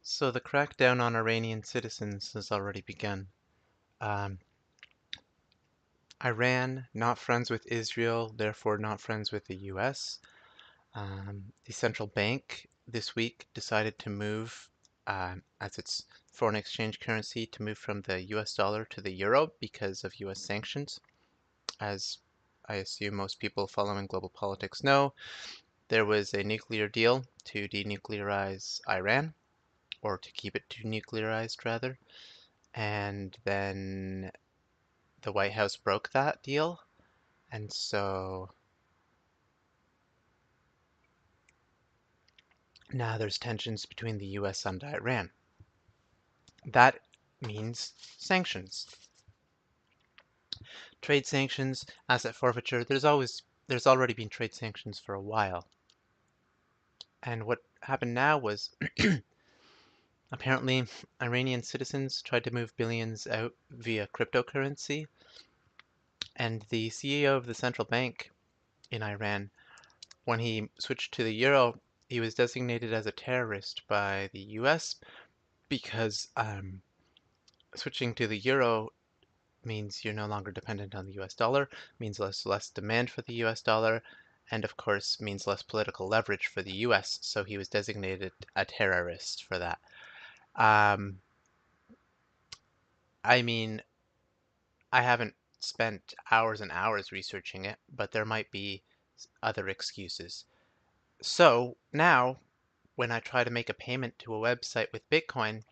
So the crackdown on Iranian citizens has already begun. Um, Iran, not friends with Israel, therefore not friends with the US. The central bank this week decided to move, as its foreign exchange currency, to move from the US dollar to the euro because of US sanctions. As I assume most people following global politics know, there was a nuclear deal to denuclearize Iran, or to keep it denuclearized rather. And then the White House broke that deal, and so now there's tensions between the US and Iran. That means sanctions. Trade sanctions, asset forfeiture, there's already been trade sanctions for a while. And what happened now was apparently Iranian citizens tried to move billions out via cryptocurrency, and the CEO of the central bank in Iran, when he switched to the euro, he was designated as a terrorist by the US because switching to the euro means you're no longer dependent on the US dollar, means less demand for the US dollar, and of course means less political leverage for the US, so he was designated a terrorist for that. Um, I mean, I haven't spent hours and hours researching it, but there might be other excuses. So now, when I try to make a payment to a website with Bitcoin,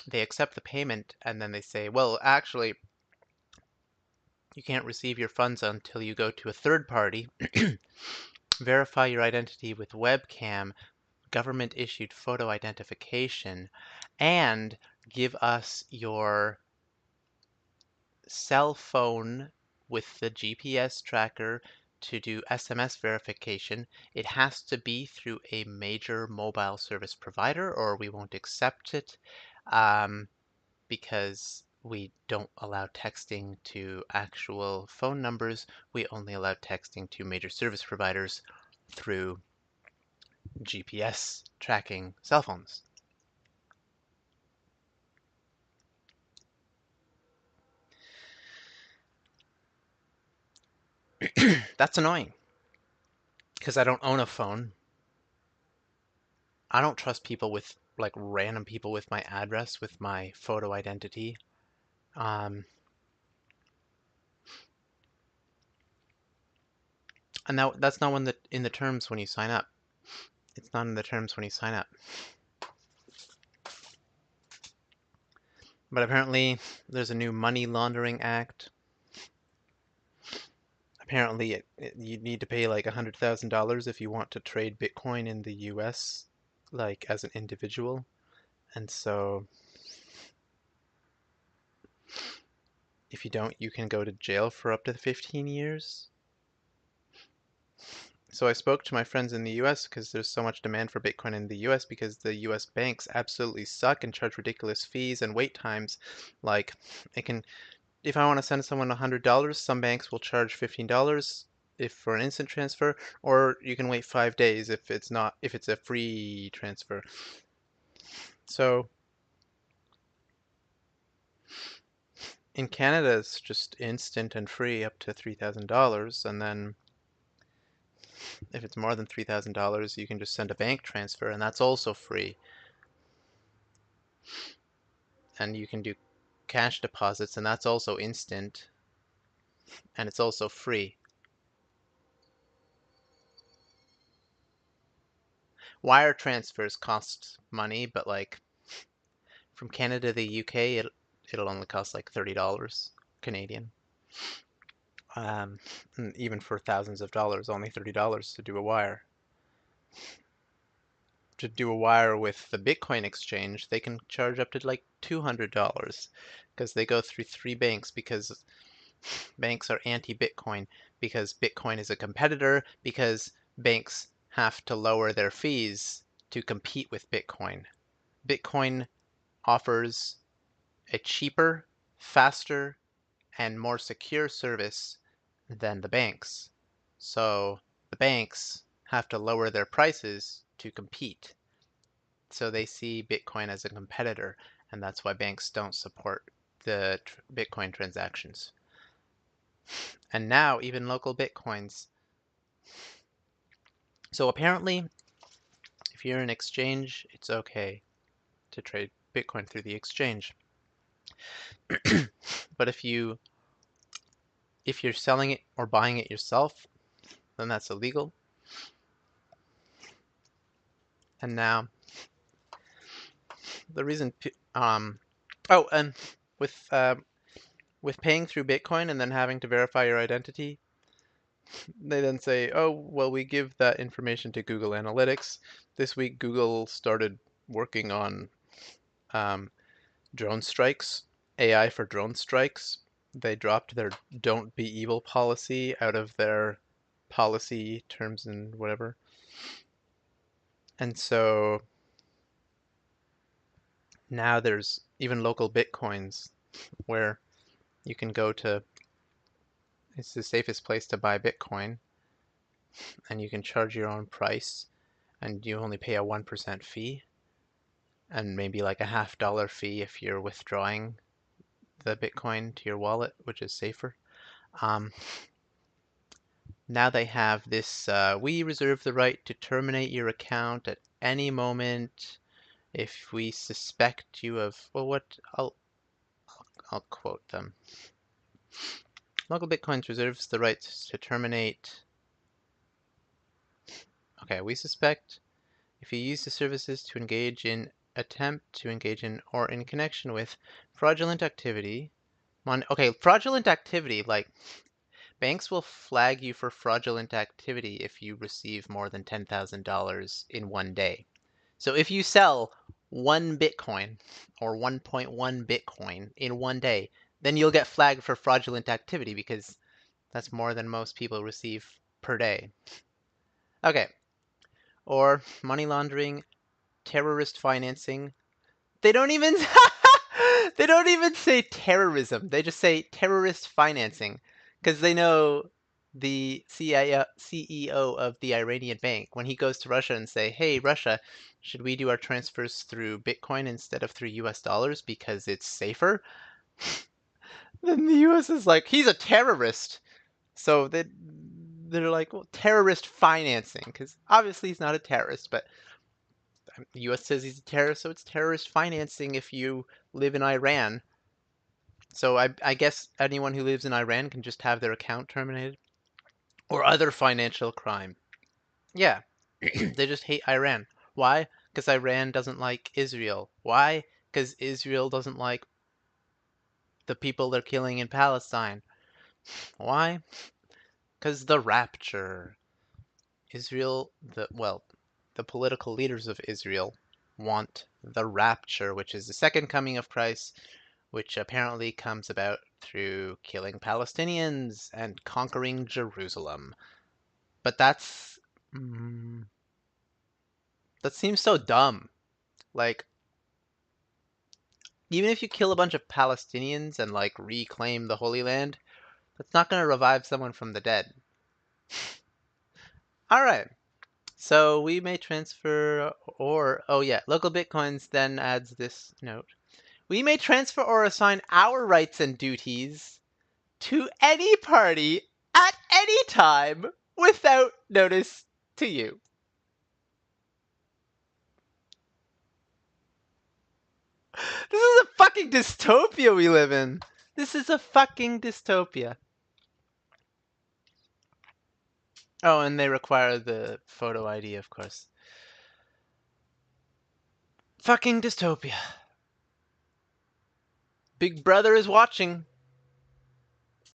they accept the payment and then they say, well, actually, you can't receive your funds until you go to a third party, verify your identity with webcam, government issued photo identification, and give us your cell phone with the GPS tracker to do SMS verification. It has to be through a major mobile service provider or we won't accept it. Because we don't allow texting to actual phone numbers. We only allow texting to major service providers through GPS tracking cell phones. That's annoying because I don't own a phone. I don't trust people with like random people with my address, with my photo identity. Um, and that's not one that in the terms when you sign up. It's not in the terms when you sign up. But apparently, there's a new money laundering act. Apparently, you need to pay like $100,000 if you want to trade Bitcoin in the US, like as an individual. And so, if you don't, you can go to jail for up to 15 years. So I spoke to my friends in the US because there's so much demand for Bitcoin in the US because the US banks absolutely suck and charge ridiculous fees and wait times. Like, it can, if I want to send someone $100, some banks will charge $15 if for an instant transfer, or you can wait 5 days if it's a free transfer. So in Canada, it's just instant and free up to $3,000, and then if it's more than $3,000, you can just send a bank transfer, and that's also free. And you can do cash deposits, and that's also instant, and it's also free. Wire transfers cost money, but like from Canada to the UK, it'll only cost like $30 Canadian. And even for thousands of dollars, only $30 to do a wire. To do a wire with the Bitcoin exchange, they can charge up to like $200 because they go through three banks because banks are anti-Bitcoin because Bitcoin is a competitor because banks have to lower their fees to compete with Bitcoin. Bitcoin offers a cheaper, faster, and more secure service than the banks. So the banks have to lower their prices to compete. So they see Bitcoin as a competitor, and that's why banks don't support the Bitcoin transactions. And now even local Bitcoins. So apparently, if you're an exchange, it's okay to trade Bitcoin through the exchange. But if you're selling it or buying it yourself, then that's illegal. And now the reason oh, and with with paying through Bitcoin and then having to verify your identity, they then say, oh, well, we give that information to Google Analytics. This week, Google started working on drone strikes, AI for drone strikes. They dropped their don't be evil policy out of their policy terms and whatever. And so now there's even local Bitcoins where you can go to, it's the safest place to buy Bitcoin, and you can charge your own price, and you only pay a 1% fee, and maybe like a $0.50 fee if you're withdrawing the Bitcoin to your wallet, which is safer. Um, Now they have this, we reserve the right to terminate your account at any moment if we suspect you of, well, what, I'll quote them. Local Bitcoins reserves the right to terminate. Okay, we suspect if you use the services to attempt to engage in, or in connection with fraudulent activity. Okay, fraudulent activity, like banks will flag you for fraudulent activity if you receive more than $10,000 in one day. So if you sell 1 Bitcoin or 1.1 Bitcoin in one day, then you'll get flagged for fraudulent activity because that's more than most people receive per day. Okay. Or money laundering, terrorist financing. They don't even they don't even say terrorism. They just say terrorist financing because they know the CEO of the Iranian bank, when he goes to Russia and say, "Hey, Russia, should we do our transfers through Bitcoin instead of through US dollars because it's safer?" Then the US is like, "He's a terrorist." So they're like, "Well, terrorist financing," because obviously he's not a terrorist, but the U.S. says he's a terrorist, so it's terrorist financing if you live in Iran. So I guess anyone who lives in Iran can just have their account terminated. Or other financial crime. Yeah, they just hate Iran. Why? Because Iran doesn't like Israel. Why? Because Israel doesn't like the people they're killing in Palestine. Why? Because the rapture. Israel, the political leaders of Israel want the rapture, which is the second coming of Christ, which apparently comes about through killing Palestinians and conquering Jerusalem. But that seems so dumb. Like, even if you kill a bunch of Palestinians and like reclaim the Holy Land, that's not going to revive someone from the dead. All right. So we may transfer oh yeah, local Bitcoins then adds this note. We may transfer or assign our rights and duties to any party at any time without notice to you. This is a fucking dystopia we live in. This is a fucking dystopia. Oh, and they require the photo ID, of course. Fucking dystopia. Big Brother is watching.